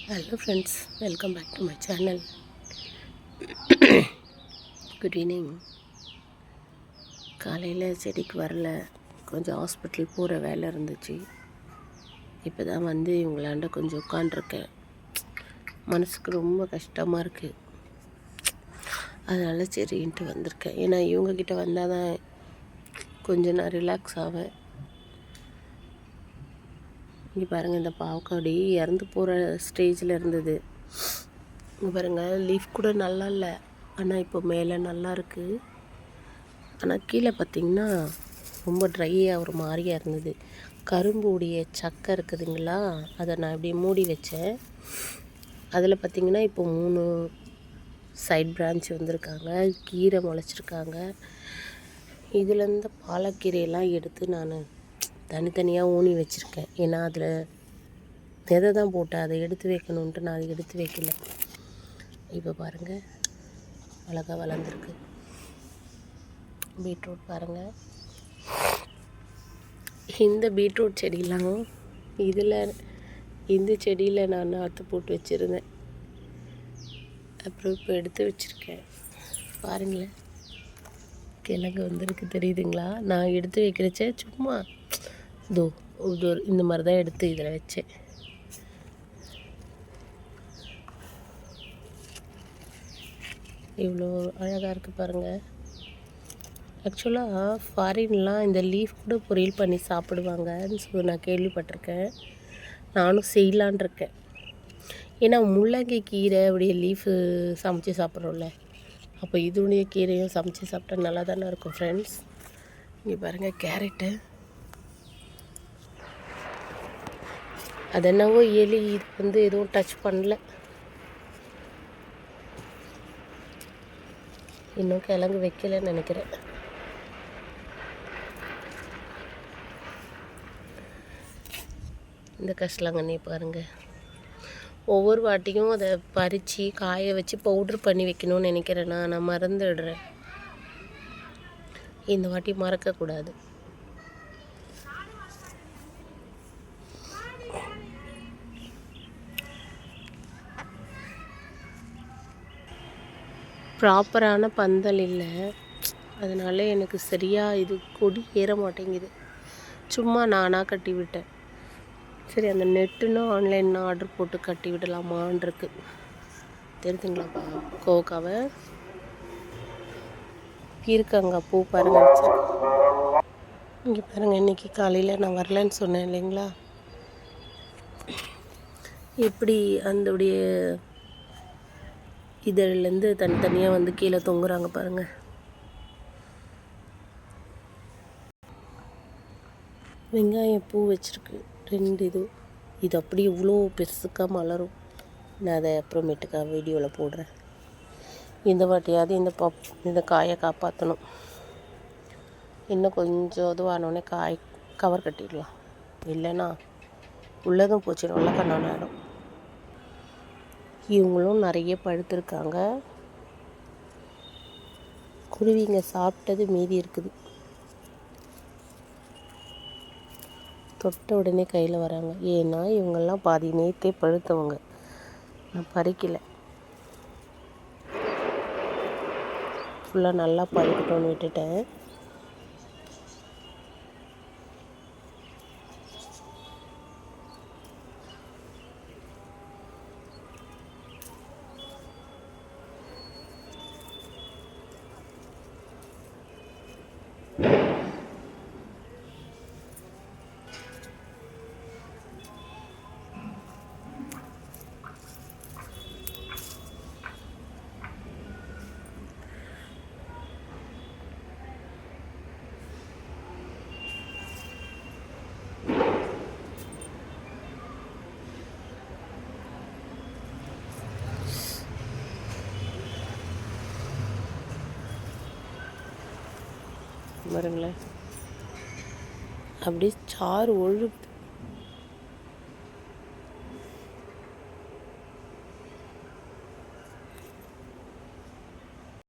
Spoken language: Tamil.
Hello friends, welcome back to my channel. Good evening. காலையில் செடிக்கு வரல, கொஞ்சம் ஹாஸ்பிட்டல் போகிற வேலை இருந்துச்சு. இப்போ தான் வந்து இவங்களாண்ட கொஞ்சம் உட்காண்ட்ருக்கேன். மனசுக்கு ரொம்ப கஷ்டமாக இருக்குது. அதனால் சரின்ட்டு வந்திருக்கேன். ஏன்னா இவங்கக்கிட்ட வந்தால் தான் கொஞ்சம் நான் ரிலாக்ஸ் ஆவேன். இங்கே பாருங்கள், இந்த பாவக்காடி இறந்து போகிற ஸ்டேஜில் இருந்தது. இங்கே பாருங்கள், லீஃப் கூட நல்லா இல்லை, ஆனால் இப்போ மேலே நல்லா இருக்குது. ஆனால் கீழே பார்த்திங்கன்னா ரொம்ப ட்ரையாக ஒரு மாதிரியாக இருந்தது. கரும்புடைய சக்கை இருக்குதுங்களா, அதை நான் இப்படி மூடி வச்சேன். அதில் பார்த்திங்கன்னா இப்போ 3 சைட் பிரான்ச் வந்திருக்காங்க, கீரை முளைச்சிருக்காங்க. இதுலேருந்து பாலக்கீரையெல்லாம் எடுத்து நான் தனித்தனியாக ஊனி வச்சுருக்கேன். ஏன்னா அதில் விதை தான் போட்டேன், அதை எடுத்து வைக்கணுன்ட்டு நான் அதை எடுத்து வைக்கல. இப்போ பாருங்கள், அழகாக வளர்ந்துருக்கு. பீட்ரூட் பாருங்கள். இந்த பீட்ரூட் செடியெலாம் இந்த செடியில் நான் நாற்று போட்டு வச்சுருந்தேன். அப்புறம் இப்போ எடுத்து வச்சுருக்கேன். பாருங்களேன், கிழங்கு வந்திருக்கு, தெரியுதுங்களா? நான் எடுத்து வைக்கிறச்சே சும்மா இந்த மாதிரி தான் எடுத்து இதில் வச்சேன். இவ்வளோ அழகாக இருக்குது பாருங்கள். ஆக்சுவலாக ஃபாரின்லாம் இந்த லீஃப் கூட பொரியல் பண்ணி சாப்பிடுவாங்கன்னு சொல்லி நான் கேள்விப்பட்டிருக்கேன். நானும் செய்யலான் இருக்கேன். ஏன்னா முள்ளங்கி கீரை அப்படியே லீஃபு சமைச்சி சாப்பிட்றோம்ல, அப்போ இதனுடைய கீரையும் சமைச்சி சாப்பிட்டா நல்லா தானே இருக்கும் ஃப்ரெண்ட்ஸ். இங்கே பாருங்கள், கேரட்டு. அது என்னவோ எலி இது வந்து எதுவும் டச் பண்ணல. இன்னும் கிழங்கு வைக்கலைன்னு நினைக்கிறேன். இந்த கஷ்டலாங்கண்ணி பாருங்கள். ஒவ்வொரு வாட்டியும் அதை பறித்து காய வச்சு பவுட்ரு பண்ணி வைக்கணும்னு நினைக்கிறேன். நான் மறந்துடுறேன். இந்த வாட்டி மறக்கக்கூடாது. ப்ராப்பரான பந்தல் இல்லை, அதனால் எனக்கு சரியாக இது கொடி ஏற மாட்டேங்குது. சும்மா நானாக கட்டி விட்டேன். சரி, அந்த நெட்டுன்னு ஆன்லைனில் ஆர்டர் போட்டு கட்டி விடலாமான் இருக்கு. தெரியுதுங்களா கோவக்காவை? இருக்காங்க பூ பாருங்கள். இங்கே பாருங்கள், இன்றைக்கி காலையில் நான் வரலன்னு சொன்னேன் இல்லைங்களா, எப்படி அதோடைய இதழ்லேருந்து தனித்தனியாக வந்து கீழே தொங்குறாங்க பாருங்கள். வெங்காயம் பூ வச்சுருக்கு 2 இது அப்படி இவ்வளோ பெருசுக்காக மலரும். நான் அதை அப்புறமேட்டுக்கா வீடியோவில் போடுறேன். இந்த வாட்டியாவது இந்த காயை காப்பாற்றணும். இன்னும் கொஞ்சம் இதுவானோடனே காய் கவர் கட்டிடலாம், இல்லைன்னா உள்ளதும் போச்சு, நல்லா கண்ணான இடம். இவங்களும் நிறைய பழுத்திருக்காங்க. குருவிங்க சாப்பிட்டது மீதி இருக்குது. தொட்ட உடனே கையில் வராங்க. ஏன்னா இவங்கெல்லாம் பாதி நேற்றே பழுத்தவங்க, நான் பறிக்கலை. ஃபுல்லாக நல்லா பழுக்கட்டோன்னு விட்டுட்டேன். பாருங்களேன், அப்படியே சாறு ஒழுகுது.